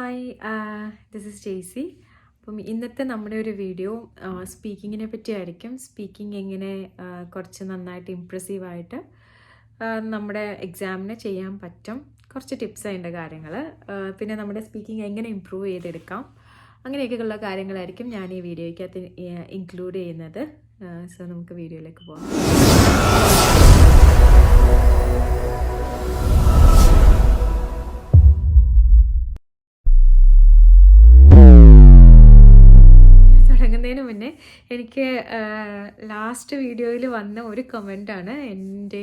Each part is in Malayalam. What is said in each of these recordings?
Hi this is Jaicy. അപ്പം ഇന്നത്തെ നമ്മുടെ ഒരു വീഡിയോ സ്പീക്കിങ്ങിനെ പറ്റിയായിരിക്കും. സ്പീക്കിംഗ് എങ്ങനെ കുറച്ച് നന്നായിട്ട് ഇമ്പ്രസീവായിട്ട് നമ്മുടെ എക്സാമിന് ചെയ്യാൻ പറ്റും, കുറച്ച് ടിപ്സ് അതിൻ്റെ കാര്യങ്ങൾ, പിന്നെ നമ്മുടെ സ്പീക്കിംഗ് എങ്ങനെ ഇമ്പ്രൂവ് ചെയ്തെടുക്കാം, അങ്ങനെയൊക്കെയുള്ള കാര്യങ്ങളായിരിക്കും ഞാൻ ഈ വീഡിയോയ്ക്കകത്ത് ഇൻക്ലൂഡ് ചെയ്യുന്നത്. സോ നമുക്ക് വീഡിയോയിലേക്ക് പോകാം. തുടങ്ങുന്നതിന് മുന്നേ എനിക്ക് ലാസ്റ്റ് വീഡിയോയിൽ വന്ന ഒരു കമൻ്റാണ് എൻ്റെ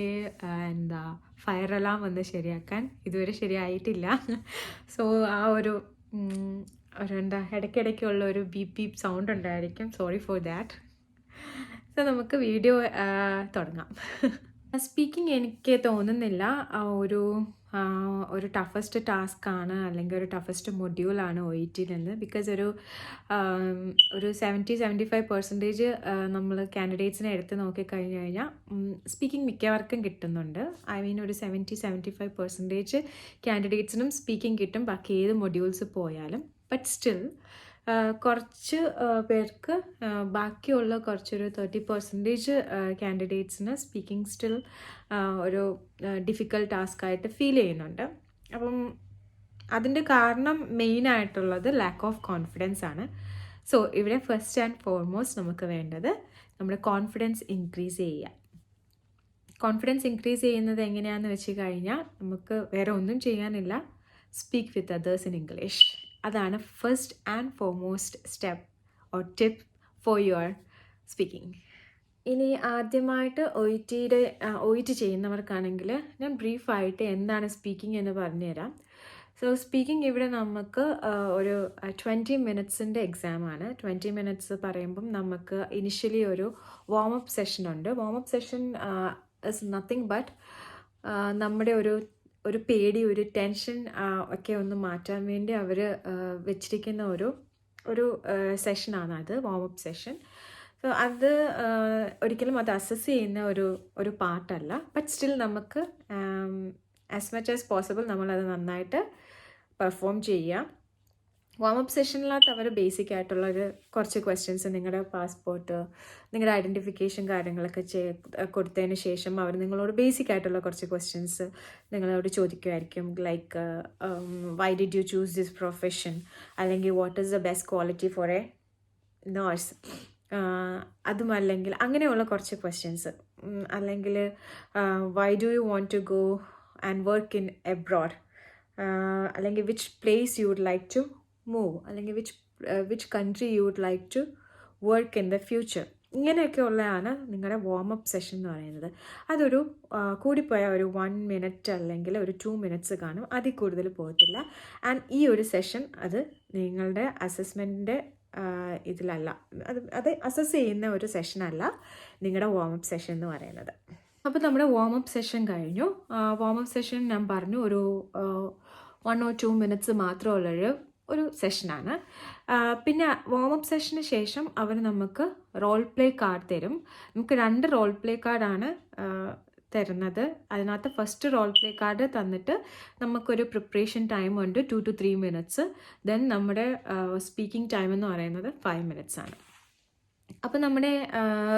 ഫയർ അലാം വന്ന് ശരിയാക്കാൻ. ഇതുവരെ ശരിയായിട്ടില്ല. സോ ആ ഒരു ഇടയ്ക്കിടയ്ക്കുള്ള ഒരു ബീപ്പ് ബീപ്പ് സൗണ്ട് ഉണ്ടായിരിക്കും. Sorry for that. സോ നമുക്ക് വീഡിയോ തുടങ്ങാം. സ്പീക്കിംഗ് എനിക്ക് തോന്നുന്നില്ല ഒരു ടഫസ്റ്റ് ടാസ്ക് ആണ്, അല്ലെങ്കിൽ ഒരു ടഫസ്റ്റ് മൊഡ്യൂളാണ് OET നിന്ന്. ബിക്കോസ് ഒരു 70-75% നമ്മൾ കാൻഡിഡേറ്റ്സിനെ എടുത്ത് നോക്കിക്കഴിഞ്ഞ് കഴിഞ്ഞാൽ സ്പീക്കിംഗ് മിക്കവർക്കും കിട്ടുന്നുണ്ട്. ഐ മീൻ ഒരു 70-75% കാൻഡിഡേറ്റ്സിനും സ്പീക്കിംഗ് കിട്ടും, ബാക്കി ഏത് മൊഡ്യൂൾസ് പോയാലും. ബട്ട് സ്റ്റിൽ കുറച്ച് പേർക്ക്, ബാക്കിയുള്ള കുറച്ചൊരു 30% കാൻഡിഡേറ്റ്സിന് സ്പീക്കിംഗ് സ്റ്റിൽ ഒരു ഡിഫിക്കൽട്ട് ടാസ്ക്കായിട്ട് ഫീൽ ചെയ്യുന്നുണ്ട്. അപ്പം അതിൻ്റെ കാരണം മെയിനായിട്ടുള്ളത് ലാക്ക് ഓഫ് കോൺഫിഡൻസ് ആണ്. സോ ഇവിടെ ഫസ്റ്റ് ആൻഡ് ഫോർമോസ്റ്റ് നമുക്ക് വേണ്ടത് നമ്മുടെ കോൺഫിഡൻസ് ഇൻക്രീസ് ചെയ്യുക. കോൺഫിഡൻസ് ഇൻക്രീസ് ചെയ്യുന്നത് എങ്ങനെയാണെന്ന് വെച്ച് കഴിഞ്ഞാൽ നമുക്ക് വേറെ ഒന്നും ചെയ്യാനില്ല, speak with others in English. അതാണ് first and foremost step or tip for your speaking. ഇനി ആദ്യമായിട്ട് OET ചെയ്യുന്നവർക്കാണെങ്കിൽ ഞാൻ ബ്രീഫായിട്ട് എന്താണ് സ്പീക്കിംഗ് എന്ന് പറഞ്ഞുതരാം. സോ സ്പീക്കിംഗ് ഇവിടെ നമുക്ക് ഒരു 20 മിനിറ്റ്സിൻ്റെ എക്സാമാണ്. 20 മിനിറ്റ്സ് പറയുമ്പം നമുക്ക് ഇനിഷ്യലി ഒരു വാമപ്പ് സെഷൻ ഉണ്ട്. Warm up session is nothing but നമ്മുടെ ഒരു പേടി, ഒരു ടെൻഷൻ ഒക്കെ ഒന്ന് മാറ്റാൻ വേണ്ടി അവർ വെച്ചിരിക്കുന്ന ഒരു സെഷനാണ് അത്, വാമപ്പ് സെഷൻ. സോ അത് ഒരിക്കലും അത് അസസ് ചെയ്യുന്ന ഒരു പാർട്ടല്ല. ബട്ട് സ്റ്റിൽ നമുക്ക് ആസ് മച്ച് ആസ് പോസിബിൾ നമ്മളത് നന്നായിട്ട് പെർഫോം ചെയ്യാം. വാമപ്പ് സെഷനിനകത്ത് അവർ ബേസിക് ആയിട്ടുള്ളൊരു കുറച്ച് ക്വസ്റ്റ്യൻസ്, നിങ്ങളുടെ പാസ്പോർട്ട്, നിങ്ങളുടെ ഐഡൻറ്റിഫിക്കേഷൻ കാര്യങ്ങളൊക്കെ കൊടുത്തതിന് ശേഷം അവർ നിങ്ങളോട് ബേസിക് ആയിട്ടുള്ള കുറച്ച് ക്വസ്റ്റ്യൻസ് നിങ്ങളോട് ചോദിക്കുമായിരിക്കും. Like why did you choose this profession, അല്ലെങ്കിൽ what is the best quality for a nurse, അതുമല്ലെങ്കിൽ അങ്ങനെയുള്ള കുറച്ച് ക്വസ്റ്റ്യൻസ്. അല്ലെങ്കിൽ why do you want to go and work in abroad, അല്ലെങ്കിൽ which place you would like to move, അല്ലെങ്കിൽ which country you would like to work in the future. ഇങ്ങനെയൊക്കെയുള്ളതാണ് നിങ്ങളുടെ വാമപ്പ് സെഷൻ എന്ന് പറയുന്നത്. അതൊരു കൂടിപ്പോയ ഒരു 1 മിനിറ്റ് അല്ലെങ്കിൽ ഒരു 2 മിനിറ്റ്സ് കാണും, അതിൽ കൂടുതൽ പോകത്തില്ല. ആൻഡ് ഈ ഒരു സെഷൻ അത് നിങ്ങളുടെ അസസ്മെൻറ്റിൻ്റെ ഇതിലല്ല, അത് അസസ് ചെയ്യുന്ന ഒരു സെഷനല്ല നിങ്ങളുടെ വാമപ്പ് സെഷൻ എന്ന് പറയുന്നത്. അപ്പോൾ നമ്മുടെ വാമപ്പ് സെഷൻ കഴിഞ്ഞു. വാമപ്പ് സെഷൻ ഞാൻ പറഞ്ഞു ഒരു 1 or 2 മിനിറ്റ്സ് മാത്രമുള്ളൊരു സെഷനാണ്. പിന്നെ വാമപ്പ് സെഷന് ശേഷം അവർ നമുക്ക് റോൾ പ്ലേ കാർഡ് തരും. നമുക്ക് 2 റോൾ പ്ലേ കാർഡാണ് തരുന്നത്. അതിനകത്ത് ഫസ്റ്റ് റോൾ പ്ലേ കാർഡ് തന്നിട്ട് നമുക്കൊരു പ്രിപ്പറേഷൻ ടൈം ഉണ്ട് 2 to 3 മിനിറ്റ്സ്. ദെൻ നമ്മുടെ സ്പീക്കിംഗ് ടൈം എന്ന് പറയുന്നത് 5 മിനിറ്റ്സ് ആണ്. അപ്പോൾ നമ്മുടെ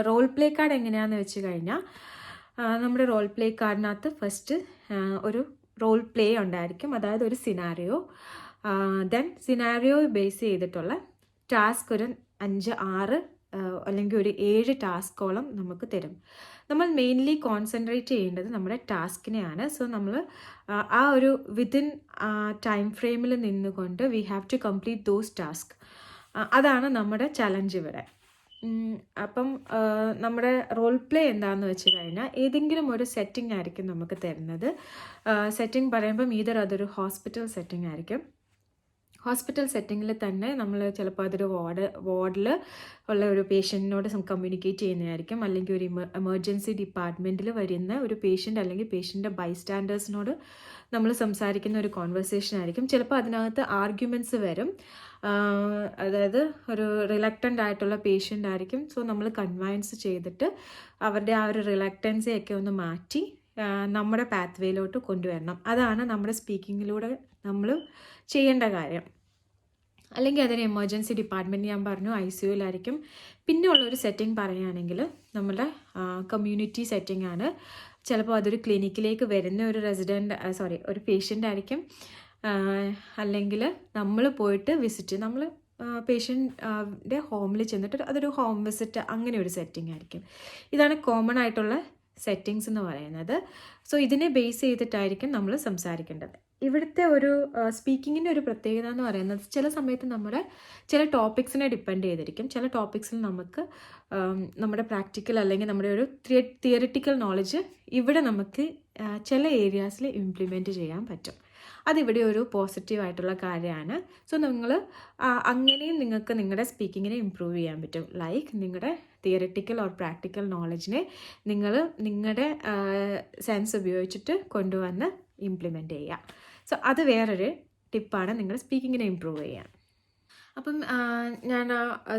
റോൾ പ്ലേ കാർഡ് എങ്ങനെയാണെന്ന് വെച്ച് കഴിഞ്ഞാൽ, നമ്മുടെ റോൾ പ്ലേ കാർഡിനകത്ത് ഫസ്റ്റ് ഒരു റോൾ പ്ലേ ഉണ്ടായിരിക്കും, അതായത് ഒരു സിനാരിയോ. ദെൻ സിനാരിയോ ബേസ് ചെയ്തിട്ടുള്ള ടാസ്ക് ഒരു 5-6 അല്ലെങ്കിൽ ഒരു 7 ടാസ്കോളം നമുക്ക് തരും. നമ്മൾ മെയിൻലി കോൺസെൻട്രേറ്റ് ചെയ്യേണ്ടത് നമ്മുടെ ടാസ്കിനെയാണ്. സോ നമ്മൾ ആ ഒരു വിത്തിൻ ടൈം ഫ്രെയിമിൽ നിന്നുകൊണ്ട് we have to complete those task. അതാണ് നമ്മുടെ ചലഞ്ച് ഇവിടെ. അപ്പം നമ്മുടെ റോൾ പ്ലേ എന്താണെന്ന് വെച്ച് കഴിഞ്ഞാൽ, ഏതെങ്കിലും ഒരു സെറ്റിംഗ് ആയിരിക്കും നമുക്ക് തരുന്നത്. സെറ്റിംഗ് പറയുമ്പം അതൊരു ഹോസ്പിറ്റൽ സെറ്റിംഗ് ആയിരിക്കും. ഹോസ്പിറ്റൽ സെറ്റിങ്ങിൽ തന്നെ നമ്മൾ ചിലപ്പോൾ അതൊരു വാർഡിൽ ഉള്ള ഒരു പേഷ്യൻറ്റിനോട് കമ്മ്യൂണിക്കേറ്റ് ചെയ്യുന്നതായിരിക്കും, അല്ലെങ്കിൽ ഒരു എമർജൻസി ഡിപ്പാർട്ട്മെൻറ്റിൽ വരുന്ന ഒരു പേഷ്യൻ്റ് അല്ലെങ്കിൽ പേഷ്യൻ്റെ ബൈസ്റ്റാൻഡേഴ്സിനോട് നമ്മൾ സംസാരിക്കുന്ന ഒരു കോൺവെർസേഷൻ ആയിരിക്കും. ചിലപ്പോൾ അതിനകത്ത് ആർഗ്യുമെൻറ്റ്സ് വരും, അതായത് ഒരു റിലക്റ്റൻ്റ് ആയിട്ടുള്ള പേഷ്യൻ്റ് ആയിരിക്കും. സോ നമ്മൾ കൺവൈൻസ് ചെയ്തിട്ട് അവരുടെ ആ ഒരു റിലക്റ്റൻസിയൊക്കെ ഒന്ന് മാറ്റി നമ്മുടെ പാത്വേയിലോട്ട് കൊണ്ടുവരണം. അതാണ് നമ്മുടെ സ്പീക്കിങ്ങിലൂടെ നമ്മൾ ചെയ്യേണ്ട കാര്യം. അല്ലെങ്കിൽ അതൊരു എമർജൻസി ഡിപ്പാർട്ട്മെൻറ്റ് ഞാൻ പറഞ്ഞു ICUയിലായിരിക്കും. പിന്നെ ഉള്ളൊരു സെറ്റിംഗ് പറയുകയാണെങ്കിൽ നമ്മുടെ കമ്മ്യൂണിറ്റി സെറ്റിംഗ് ആണ്. ചിലപ്പോൾ അതൊരു ക്ലിനിക്കിലേക്ക് വരുന്ന ഒരു ഒരു പേഷ്യൻ്റ് ആയിരിക്കും. അല്ലെങ്കിൽ നമ്മൾ പോയിട്ട് വിസിറ്റ് നമ്മൾ പേഷ്യൻ്റെ ഹോമിൽ ചെന്നിട്ട് അതൊരു ഹോം വിസിറ്റ്, അങ്ങനെ ഒരു സെറ്റിംഗ് ആയിരിക്കും. ഇതാണ് കോമൺ ആയിട്ടുള്ള സെറ്റിങ്സ് എന്ന് പറയുന്നത്. സോ ഇതിനെ ബേസ് ചെയ്തിട്ടായിരിക്കും നമ്മൾ സംസാരിക്കേണ്ടത്. ഇവിടുത്തെ ഒരു സ്പീക്കിങ്ങിൻ്റെ ഒരു പ്രത്യേകത എന്ന് പറയുന്നത് ചില സമയത്ത് നമ്മുടെ ചില ടോപ്പിക്സിനെ ഡിപ്പെൻഡ് ചെയ്തിരിക്കും. ചില ടോപ്പിക്സിൽ നമുക്ക് നമ്മുടെ പ്രാക്ടിക്കൽ അല്ലെങ്കിൽ നമ്മുടെ ഒരു തിയറിറ്റിക്കൽ നോളജ് ഇവിടെ നമുക്ക് ചില ഏരിയാസിൽ ഇംപ്ലിമെൻറ്റ് ചെയ്യാൻ പറ്റും. അതിവിടെ ഒരു പോസിറ്റീവായിട്ടുള്ള കാര്യമാണ്. സോ നിങ്ങൾ അങ്ങനെയും നിങ്ങൾക്ക് നിങ്ങളുടെ സ്പീക്കിങ്ങിനെ ഇമ്പ്രൂവ് ചെയ്യാൻ പറ്റും. ലൈക്ക് നിങ്ങളുടെ തിയറിറ്റിക്കൽ ഓർ പ്രാക്ടിക്കൽ നോളജിനെ നിങ്ങൾ നിങ്ങളുടെ സെൻസ് ഉപയോഗിച്ചിട്ട് കൊണ്ടുവന്ന് ഇംപ്ലിമെൻറ്റ് ചെയ്യുക. സോ അത് വേറൊരു ടിപ്പാണ് നിങ്ങളുടെ സ്പീക്കിങ്ങിനെ ഇമ്പ്രൂവ് ചെയ്യാൻ. അപ്പം ഞാൻ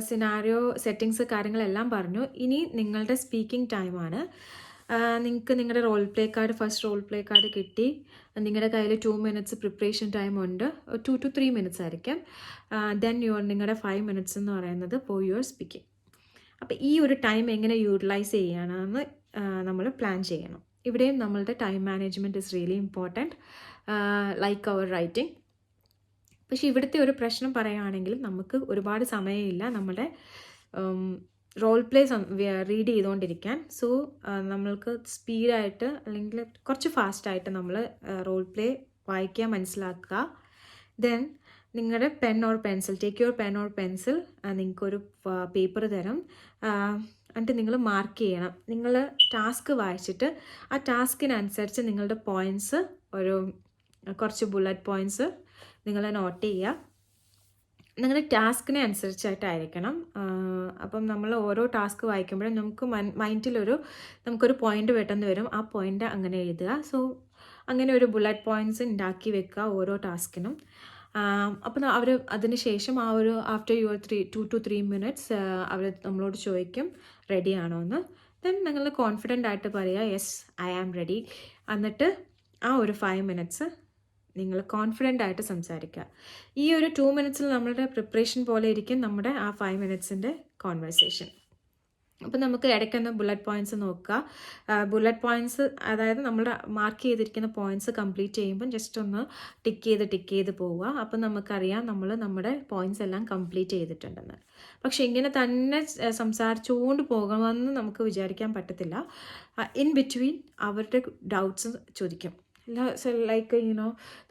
സിനാരിയോ സെറ്റിങ്സ് കാര്യങ്ങളെല്ലാം പറഞ്ഞു. ഇനി നിങ്ങളുടെ സ്പീക്കിംഗ് ടൈമാണ്. നിങ്ങൾക്ക് നിങ്ങളുടെ ഫസ്റ്റ് റോൾ പ്ലേ കാർഡ് കിട്ടി. നിങ്ങളുടെ കയ്യിൽ 2 minutes പ്രിപ്പറേഷൻ ടൈം ഉണ്ട്. 2 to 3 minutes ആയിരിക്കും. ദെൻ നിങ്ങളുടെ 5 minutes എന്ന് പറയുന്നത് ഫോർ യുവർ സ്പീക്കിംഗ്. അപ്പോൾ ഈ ഒരു ടൈം എങ്ങനെ യൂട്ടിലൈസ് ചെയ്യാനാണെന്ന് നമ്മൾ പ്ലാൻ ചെയ്യണം. ഇവിടെയും നമ്മളുടെ time management is really important, like our writing. പക്ഷേ ഇവിടുത്തെ ഒരു പ്രശ്നം പറയുകയാണെങ്കിൽ നമുക്ക് ഒരുപാട് സമയമില്ല നമ്മുടെ റോൾ പ്ലേ റീഡ് ചെയ്തുകൊണ്ടിരിക്കാൻ. സോ നമ്മൾക്ക് സ്പീഡായിട്ട് അല്ലെങ്കിൽ കുറച്ച് ഫാസ്റ്റായിട്ട് നമ്മൾ റോൾ പ്ലേ വായിക്കുക, മനസ്സിലാക്കുക. ദെൻ നിങ്ങളുടെ pen or pencil, take your pen or pencil, നിങ്ങൾക്കൊരു പേപ്പർ തരും. എന്നിട്ട് നിങ്ങൾ മാർക്ക് ചെയ്യണം. നിങ്ങൾ ടാസ്ക് വായിച്ചിട്ട് ആ ടാസ്കിനനുസരിച്ച് നിങ്ങളുടെ പോയിൻറ്റ്സ് കുറച്ച് ബുള്ളറ്റ് പോയിൻറ്റ്സ് നിങ്ങൾ നോട്ട് ചെയ്യുക. നിങ്ങളുടെ ടാസ്കിനെ അനുസരിച്ചായിട്ടായിരിക്കണം. അപ്പം നമ്മൾ ഓരോ ടാസ്ക് വായിക്കുമ്പോഴും നമുക്ക് നമുക്കൊരു പോയിന്റ് പെട്ടെന്ന് വരും. ആ പോയിന്റ് അങ്ങനെ എഴുതുക. സോ അങ്ങനെ ഒരു ബുള്ളറ്റ് പോയിൻറ്റ്സ് ഉണ്ടാക്കി വെക്കുക ഓരോ ടാസ്കിനും. അപ്പം അവർ അതിന് ശേഷം ആഫ്റ്റർ യുവർ 2 to 3 minutes അവർ നമ്മളോട് ചോദിക്കും റെഡി ആണോ എന്ന്. ദെൻ നിങ്ങൾ കോൺഫിഡൻ്റ് ആയിട്ട് പറയുക യെസ് ഐ ആം റെഡി. എന്നിട്ട് ആ ഒരു 5 minutes നിങ്ങൾ കോൺഫിഡൻ്റ് ആയിട്ട് സംസാരിക്കുക. ഈ ഒരു 2 minutes നമ്മളുടെ പ്രിപ്പറേഷൻ പോലെ ഇരിക്കും നമ്മുടെ ആ 5 minutes കോൺവെർസേഷൻ. അപ്പോൾ നമുക്ക് ഇടയ്ക്കൊന്ന് ബുള്ളറ്റ് പോയിൻറ്റ്സ് നോക്കുക. ബുള്ളറ്റ് പോയിൻറ്റ്സ് അതായത് നമ്മൾ മാർക്ക് ചെയ്തിരിക്കുന്ന പോയിൻറ്റ്സ് കംപ്ലീറ്റ് ചെയ്യുമ്പം ജസ്റ്റ് ഒന്ന് ടിക്ക് ചെയ്ത് പോവുക. അപ്പം നമുക്കറിയാം നമ്മുടെ പോയിൻറ്റ്സ് എല്ലാം കംപ്ലീറ്റ് ചെയ്തിട്ടുണ്ടെന്ന്. പക്ഷെ ഇങ്ങനെ തന്നെ സംസാരിച്ചുകൊണ്ട് പോകണമെന്ന് നമുക്ക് വിചാരിക്കാൻ പറ്റത്തില്ല. ഇൻ ബിറ്റ്വീൻ അവരുടെ ഡൗട്ട്സ് ചോദിക്കും. ലൈക്ക്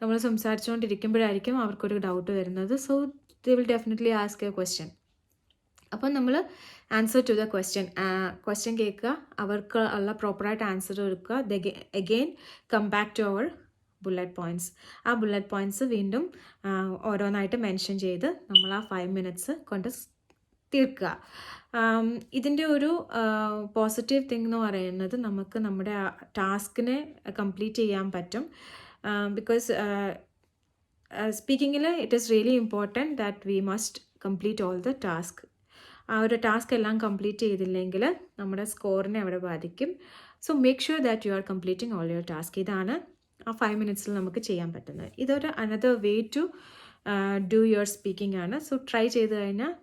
നമ്മൾ സംസാരിച്ചുകൊണ്ടിരിക്കുമ്പോഴായിരിക്കും അവർക്കൊരു ഡൗട്ട് വരുന്നത്. So they will definitely ask A question. അപ്പം നമ്മൾ ആൻസർ ടു ദ ക്വസ്റ്റ്യൻ കേൾക്കുക, അവർക്ക് ഉള്ള പ്രോപ്പറായിട്ട് ആൻസർ എടുക്കുക. Again come back to our bullet points. ആ ബുള്ളറ്റ് പോയിൻറ്റ്സ് വീണ്ടും ഓരോന്നായിട്ട് മെൻഷൻ ചെയ്ത് നമ്മൾ ആ 5 minutes കൊണ്ട് തീർക്കുക. ഇതിൻ്റെ ഒരു പോസിറ്റീവ് തിങ് എന്ന് പറയുന്നത് നമുക്ക് നമ്മുടെ ടാസ്കിനെ കംപ്ലീറ്റ് ചെയ്യാൻ പറ്റും. ബിക്കോസ് സ്പീക്കിങ്ങിൽ it is really important that we must complete all the task. ആ ഒരു ടാസ്ക് എല്ലാം കംപ്ലീറ്റ് ചെയ്തില്ലെങ്കിൽ നമ്മുടെ സ്കോറിനെ അവിടെ ബാധിക്കും. So make sure that you are completing all your task. ഇതാണ് ആ 5 minutes നമുക്ക് ചെയ്യാൻ പറ്റുന്നത്. ഇതൊരു another way to do your speaking ആണ്. സോ ട്രൈ ചെയ്ത് കഴിഞ്ഞാൽ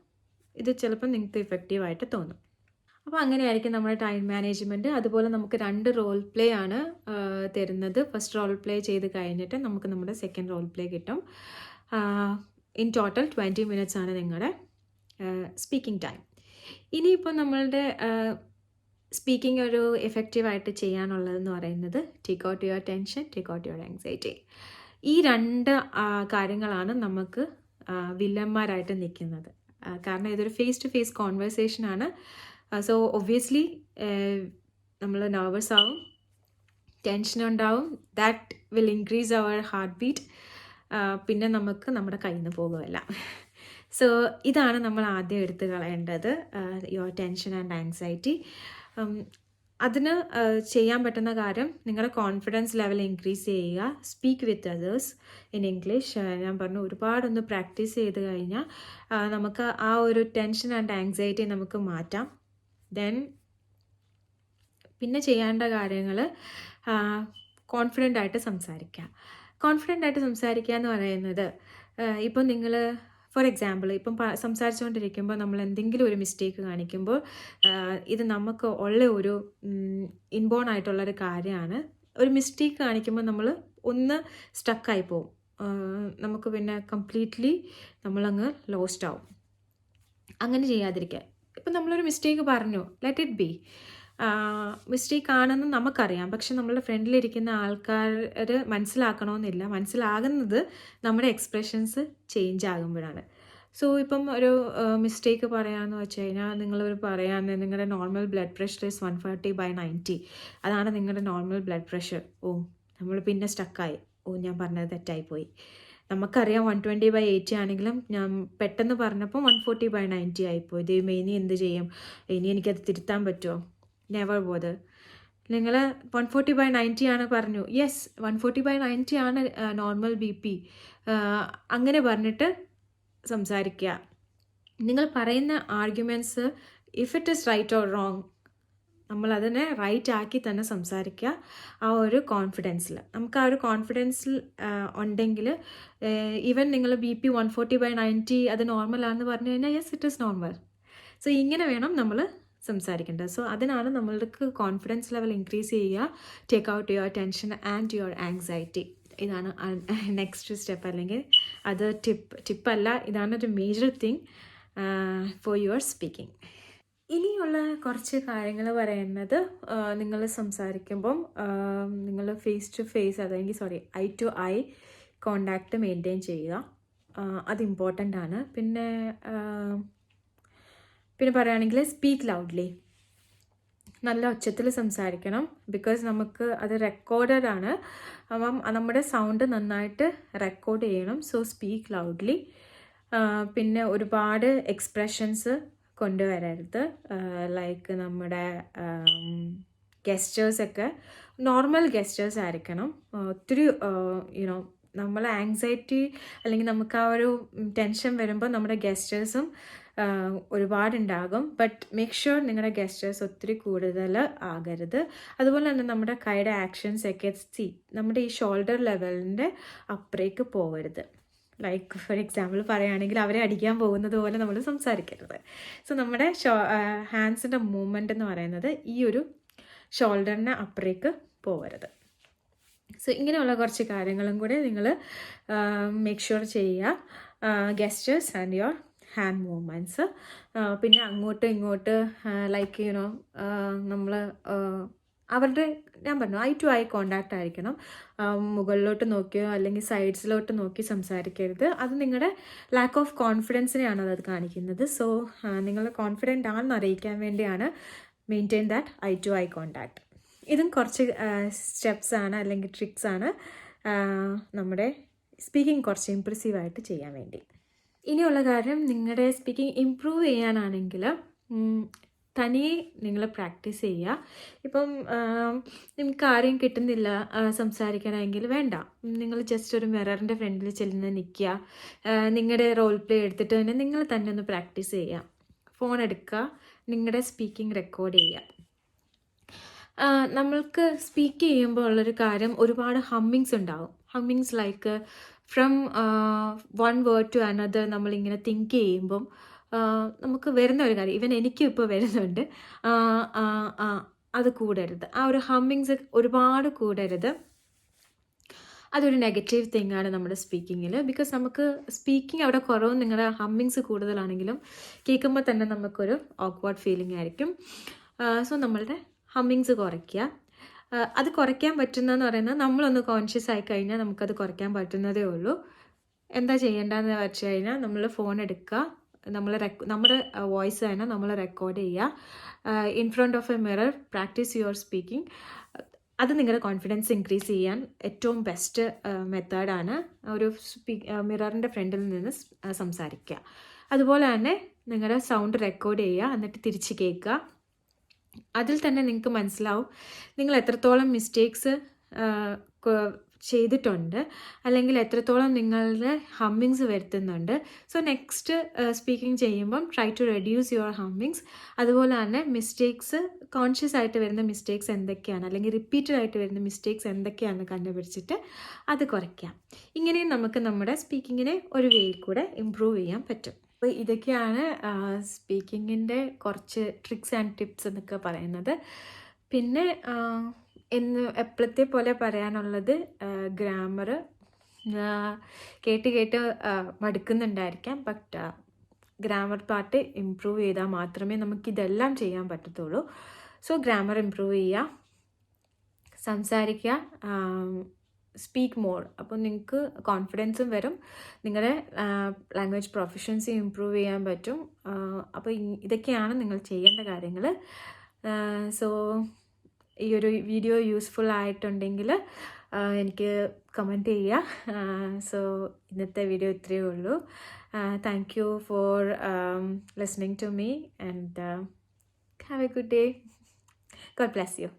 ഇത് ചിലപ്പോൾ നിങ്ങൾക്ക് ഇഫക്റ്റീവായിട്ട് തോന്നും. അപ്പോൾ അങ്ങനെയായിരിക്കും നമ്മുടെ ടൈം മാനേജ്മെൻറ്റ്. അതുപോലെ നമുക്ക് 2 റോൾ പ്ലേ ആണ് തരുന്നത്. ഫസ്റ്റ് റോൾ പ്ലേ ചെയ്ത് കഴിഞ്ഞിട്ട് നമുക്ക് നമ്മുടെ സെക്കൻഡ് റോൾ പ്ലേ കിട്ടും. ഇൻ ടോട്ടൽ 20 minutes ആണ് നിങ്ങളുടെ സ്പീക്കിംഗ് ടൈം. ഇനിയിപ്പോൾ നമ്മളുടെ സ്പീക്കിംഗ് ഒരു എഫക്റ്റീവായിട്ട് ചെയ്യാനുള്ളതെന്ന് പറയുന്നത് take out your tension, take out your anxiety. ഈ 2 കാര്യങ്ങളാണ് നമുക്ക് വില്ലന്മാരായിട്ട് നിൽക്കുന്നത്. കാരണം ഇതൊരു ഫേസ് ടു ഫേസ് കോൺവെർസേഷൻ ആണ്. സോ ഒബ്വിയസ്ലി നമ്മൾ നെർവസ് ആവും, ടെൻഷൻ ഉണ്ടാവും. That will increase our heartbeat. പിന്നെ നമുക്ക് നമ്മുടെ കയ്യിൽ നിന്ന് പോകുമല്ല. സോ ഇതാണ് നമ്മൾ ആദ്യം എടുത്തു കളയേണ്ടത്, യുവർ ടെൻഷൻ ആൻഡ് ആങ്സൈറ്റി. അതിന് ചെയ്യാൻ പറ്റുന്ന കാര്യം നിങ്ങളുടെ കോൺഫിഡൻസ് ലെവൽ ഇൻക്രീസ് ചെയ്യുക. Speak with others in English. ഞാൻ പറഞ്ഞു ഒരുപാടൊന്ന് പ്രാക്ടീസ് ചെയ്ത് കഴിഞ്ഞാൽ നമുക്ക് ആ ഒരു ടെൻഷൻ ആൻഡ് ആങ്സൈറ്റി നമുക്ക് മാറ്റാം. ദെൻ പിന്നെ ചെയ്യേണ്ട കാര്യങ്ങൾ കോൺഫിഡൻ്റ് ആയിട്ട് സംസാരിക്കുക. കോൺഫിഡൻ്റ് ആയിട്ട് സംസാരിക്കുക എന്ന് പറയുന്നത് ഇപ്പം നിങ്ങൾ ഫോർ എക്സാമ്പിൾ, ഇപ്പം സംസാരിച്ചുകൊണ്ടിരിക്കുമ്പോൾ നമ്മൾ എന്തെങ്കിലും ഒരു മിസ്റ്റേക്ക് കാണിക്കുമ്പോൾ ഇത് നമുക്ക് ഉള്ള ഒരു ഇൻബോൺ ആയിട്ടുള്ളൊരു കാര്യമാണ്. ഒരു മിസ്റ്റേക്ക് കാണിക്കുമ്പോൾ നമ്മൾ ഒന്ന് സ്റ്റക്കായി പോവും. നമുക്ക് പിന്നെ കംപ്ലീറ്റ്ലി നമ്മളങ്ങ് ലോസ്റ്റ് ആവും. അങ്ങനെ ചെയ്യാതിരിക്കുക. ഇപ്പം നമ്മളൊരു മിസ്റ്റേക്ക് പറഞ്ഞു, ലെറ്റ് ഇറ്റ് ബി. മിസ്റ്റേക്ക് ആണെന്ന് നമുക്കറിയാം, പക്ഷെ നമ്മളുടെ ഫ്രണ്ടിലിരിക്കുന്ന ആൾക്കാർ മനസ്സിലാക്കണമെന്നില്ല. മനസ്സിലാകുന്നത് നമ്മുടെ എക്സ്പ്രഷൻസ് ചേഞ്ച് ആകുമ്പോഴാണ്. സോ ഇപ്പം ഒരു മിസ്റ്റേക്ക് പറയാമെന്ന് വെച്ച് കഴിഞ്ഞാൽ, നിങ്ങളൊരു പറയാമെന്ന് നിങ്ങളുടെ നോർമൽ ബ്ലഡ് പ്രഷർ ഇസ് 140/90, അതാണ് നിങ്ങളുടെ നോർമൽ ബ്ലഡ് പ്രഷർ. നമ്മൾ പിന്നെ സ്റ്റക്കായി, ഞാൻ പറഞ്ഞത് തെറ്റായിപ്പോയി. നമുക്കറിയാം 120/80 ആണെങ്കിലും ഞാൻ പെട്ടെന്ന് പറഞ്ഞപ്പോൾ 140/90 ആയിപ്പോയി. ദൈവമേ, ഇനി എന്ത് ചെയ്യും? ഇനി എനിക്കത് തിരുത്താൻ പറ്റുമോ? Never bother. നിങ്ങൾ 140/90 ആണ് പറഞ്ഞു, യെസ് 140/90 ആണ് നോർമൽ BP, അങ്ങനെ പറഞ്ഞിട്ട് സംസാരിക്കുക. നിങ്ങൾ പറയുന്ന arguments if it is right or wrong, നമ്മളതിനെ റൈറ്റ് ആക്കി തന്നെ സംസാരിക്കുക. ആ ഒരു കോൺഫിഡൻസിൽ, നമുക്ക് ആ ഒരു കോൺഫിഡൻസിൽ ഉണ്ടെങ്കിൽ ഈവൻ നിങ്ങൾ BP 140/90 അത് നോർമലാണെന്ന് പറഞ്ഞു കഴിഞ്ഞാൽ yes it is normal. So ഇങ്ങനെ വേണം നമ്മൾ സംസാരിക്കേണ്ടത്. സോ അതിനാണ് നമ്മൾക്ക് കോൺഫിഡൻസ് ലെവൽ ഇൻക്രീസ് ചെയ്യുക. Take out your tension and your anxiety. ഇതാണ് നെക്സ്റ്റ് സ്റ്റെപ്പ്, അല്ലെങ്കിൽ അത് ടിപ്പല്ല, ഇതാണ് ഒരു major thing for your speaking. ഇനിയുള്ള കുറച്ച് കാര്യങ്ങൾ പറയുന്നത്, നിങ്ങൾ സംസാരിക്കുമ്പം നിങ്ങൾ ഫേസ് ടു ഫേസ്, അല്ലെങ്കിൽ eye to eye contact maintain ചെയ്യുക. അത് ഇമ്പോർട്ടൻ്റ് ആണ്. പിന്നെ പറയുകയാണെങ്കിൽ സ്പീക്ക് ലൗഡ്ലി, നല്ല ഉച്ചത്തിൽ സംസാരിക്കണം. ബിക്കോസ് നമുക്ക് അത് റെക്കോർഡഡ് ആണ്, അപ്പം നമ്മുടെ സൗണ്ട് നന്നായിട്ട് റെക്കോർഡ് ചെയ്യണം. So speak loudly. പിന്നെ ഒരുപാട് എക്സ്പ്രഷൻസ് കൊണ്ടുവരരുത്. ലൈക്ക് നമ്മുടെ ഗെസ്റ്റേഴ്സൊക്കെ നോർമൽ ഗെസ്റ്റേഴ്സ് ആയിരിക്കണം. ഒത്തിരി നമ്മളെ ആങ്സൈറ്റി അല്ലെങ്കിൽ നമുക്ക് ആ ഒരു ടെൻഷൻ വരുമ്പോൾ നമ്മുടെ ഗെസ്റ്റേഴ്സും ഒരുപാടുണ്ടാകും. ബട്ട് മേക്ക് ഷുവർ നിങ്ങളുടെ ഗെസ്റ്റേഴ്സ് ഒത്തിരി കൂടുതൽ ആകരുത്. അതുപോലെ തന്നെ നമ്മുടെ കൈയുടെ ആക്ഷൻസ് ഒക്കെ നമ്മുടെ ഈ ഷോൾഡർ ലെവലിൻ്റെ അപ്പുറേക്ക് പോകരുത്. ലൈക്ക് ഫോർ എക്സാമ്പിൾ പറയുകയാണെങ്കിൽ അവരെ അടിക്കാൻ പോകുന്നത് പോലെ നമ്മൾ സംസാരിക്കരുത്. സോ നമ്മുടെ ഹാൻഡ്സിൻ്റെ മൂവ്മെൻ്റ് എന്ന് പറയുന്നത് ഈ ഒരു ഷോൾഡറിന് അപ്പുറേക്ക് പോകരുത്. സോ ഇങ്ങനെയുള്ള കുറച്ച് കാര്യങ്ങളും കൂടെ നിങ്ങൾ മേക്ക് ഷുവർ ചെയ്യുക. ഗെസ്റ്റേഴ്സ് ആൻഡ് യുവർ ഹാൻഡ് മൂവ്മെൻറ്റ്സ്. പിന്നെ അങ്ങോട്ട് ഇങ്ങോട്ട് ലൈക്ക് നമ്മൾ അവരുടെ, ഞാൻ പറഞ്ഞു, ഐ ടു ഐ കോണ്ടാക്റ്റ് ആയിരിക്കണം. മുകളിലോട്ട് നോക്കിയോ അല്ലെങ്കിൽ സൈഡ്സിലോട്ട് നോക്കി സംസാരിക്കരുത്. അത് നിങ്ങളുടെ ലാക്ക് ഓഫ് കോൺഫിഡൻസിനെയാണ് അത് കാണിക്കുന്നത്. സോ നിങ്ങൾ കോൺഫിഡൻ്റ് ആണെന്ന് അറിയിക്കാൻ വേണ്ടിയാണ് maintain that eye to eye contact. ഇതും കുറച്ച് സ്റ്റെപ്സ് ആണ് അല്ലെങ്കിൽ ട്രിക്സ് ആണ് നമ്മുടെ സ്പീക്കിംഗ് കുറച്ച് ഇംപ്രസീവായിട്ട് ചെയ്യാൻ വേണ്ടി. ഇനിയുള്ള കാര്യം, നിങ്ങളുടെ സ്പീക്കിംഗ് ഇംപ്രൂവ് ചെയ്യാനാണെങ്കിൽ തനിയെ നിങ്ങൾ പ്രാക്ടീസ് ചെയ്യുക. ഇപ്പം നിങ്ങൾക്ക് ആരെയും കിട്ടുന്നില്ല സംസാരിക്കണമെങ്കിൽ വേണ്ട, നിങ്ങൾ ജസ്റ്റ് ഒരു മിററിൻ്റെ ഫ്രണ്ടിൽ ചെല്ലുന്ന നിൽക്കുക. നിങ്ങളുടെ റോൾ പ്ലേ എടുത്തിട്ട് തന്നെ നിങ്ങൾ തന്നെ ഒന്ന് പ്രാക്ടീസ് ചെയ്യുക. ഫോൺ എടുക്കുക, നിങ്ങളുടെ സ്പീക്കിംഗ് റെക്കോർഡ് ചെയ്യുക. നമ്മൾക്ക് സ്പീക്ക് ചെയ്യുമ്പോൾ ഉള്ളൊരു കാര്യം, ഒരുപാട് ഹമ്മിങ്സ് ഉണ്ടാവും. Hummings like from one word to another നമ്മളിങ്ങനെ തിങ്ക് ചെയ്യുമ്പം നമുക്ക് വരുന്ന ഒരു കാര്യം, ഈവൻ എനിക്കും ഇപ്പോൾ വരുന്നുണ്ട്, അത് കൂടരുത്. ആ ഒരു ഹമ്മിങ്സ് ഒരുപാട് കൂടരുത്. അതൊരു നെഗറ്റീവ് തിങ് ആണ് നമ്മുടെ സ്പീക്കിങ്ങിൽ. ബിക്കോസ് നമുക്ക് സ്പീക്കിംഗ് അവിടെ കുറവും നിങ്ങളുടെ ഹമ്മിങ്സ് കൂടുതലാണെങ്കിലും കേൾക്കുമ്പോൾ തന്നെ നമുക്കൊരു ഓക്വേർഡ് ഫീലിംഗ് ആയിരിക്കും. സോ നമ്മളുടെ ഹമ്മിങ്സ് കുറയ്ക്കുക. അത് കുറയ്ക്കാൻ പറ്റുന്നതെന്ന് പറയുന്നത്, നമ്മളൊന്ന് കോൺഷ്യസ് ആയി കഴിഞ്ഞാൽ നമുക്കത് കുറയ്ക്കാൻ പറ്റുന്നതേ ഉള്ളൂ. എന്താ ചെയ്യേണ്ടതെന്ന് വെച്ച് കഴിഞ്ഞാൽ, നമ്മൾ ഫോൺ എടുക്കുക, നമ്മുടെ വോയിസ് തന്നെ നമ്മൾ റെക്കോർഡ് ചെയ്യുക. In front of a mirror practise your speaking. അത് നിങ്ങളുടെ കോൺഫിഡൻസ് ഇൻക്രീസ് ചെയ്യാൻ ഏറ്റവും ബെസ്റ്റ് മെത്തേഡാണ്. ഒരു മിററിൻ്റെ ഫ്രണ്ടിൽ നിന്ന് സംസാരിക്കുക. അതുപോലെ തന്നെ നിങ്ങളുടെ സൗണ്ട് റെക്കോർഡ് ചെയ്യുക, എന്നിട്ട് തിരിച്ച് കേൾക്കുക. അതിൽ തന്നെ നിങ്ങൾക്ക് മനസ്സിലാവും നിങ്ങൾ എത്രത്തോളം മിസ്റ്റേക്സ് ചെയ്തിട്ടുണ്ട്, അല്ലെങ്കിൽ എത്രത്തോളം നിങ്ങളുടെ ഹമ്മിങ്സ് വരുത്തുന്നുണ്ട്. സോ നെക്സ്റ്റ് സ്പീക്കിംഗ് ചെയ്യുമ്പം ട്രൈ ടു റെഡ്യൂസ് യുവർ ഹമ്മിങ്സ്. അതുപോലെ തന്നെ മിസ്റ്റേക്സ്, കോൺഷ്യസ് ആയിട്ട് വരുന്ന മിസ്റ്റേക്സ് എന്തൊക്കെയാണ്, അല്ലെങ്കിൽ റിപ്പീറ്റഡ് ആയിട്ട് വരുന്ന മിസ്റ്റേക്സ് എന്തൊക്കെയാണെന്ന് കണ്ടുപിടിച്ചിട്ട് അത് കുറയ്ക്കാം. ഇങ്ങനെയും നമുക്ക് നമ്മുടെ സ്പീക്കിങ്ങിനെ ഒരു വേയിൽ കൂടെ ഇമ്പ്രൂവ് ചെയ്യാൻ പറ്റും. അപ്പോൾ ഇതൊക്കെയാണ് സ്പീക്കിങ്ങിൻ്റെ കുറച്ച് ട്രിക്സ് ആൻഡ് ടിപ്സ് എന്നൊക്കെ പറയുന്നത്. പിന്നെ എപ്പോഴത്തെ പോലെ പറയാനുള്ളത്, ഗ്രാമർ കേട്ട് കേട്ട് മടുക്കുന്നുണ്ടായിരിക്കാം. ബട്ട് ഗ്രാമർ പാർട്ട് ഇമ്പ്രൂവ് ചെയ്താൽ മാത്രമേ നമുക്കിതെല്ലാം ചെയ്യാൻ പറ്റത്തുള്ളൂ. സോ ഗ്രാമർ ഇമ്പ്രൂവ് ചെയ്യുക, സംസാരിക്കുക, സ്പീക്ക് മോർ. അപ്പോൾ നിങ്ങൾക്ക് കോൺഫിഡൻസും വരും, നിങ്ങളുടെ ലാംഗ്വേജ് പ്രൊഫഷൻസി ഇമ്പ്രൂവ് ചെയ്യാൻ പറ്റും. അപ്പോൾ ഇതൊക്കെയാണ് നിങ്ങൾ ചെയ്യേണ്ട കാര്യങ്ങൾ. സോ ഈ ഒരു വീഡിയോ യൂസ്ഫുൾ ആയിട്ടുണ്ടെങ്കിൽ എനിക്ക് കമൻറ്റ് ചെയ്യുക. സോ ഇന്നത്തെ വീഡിയോ ഇത്രയേ ഉള്ളൂ. Thank you for listening to me and have a good day. God bless you.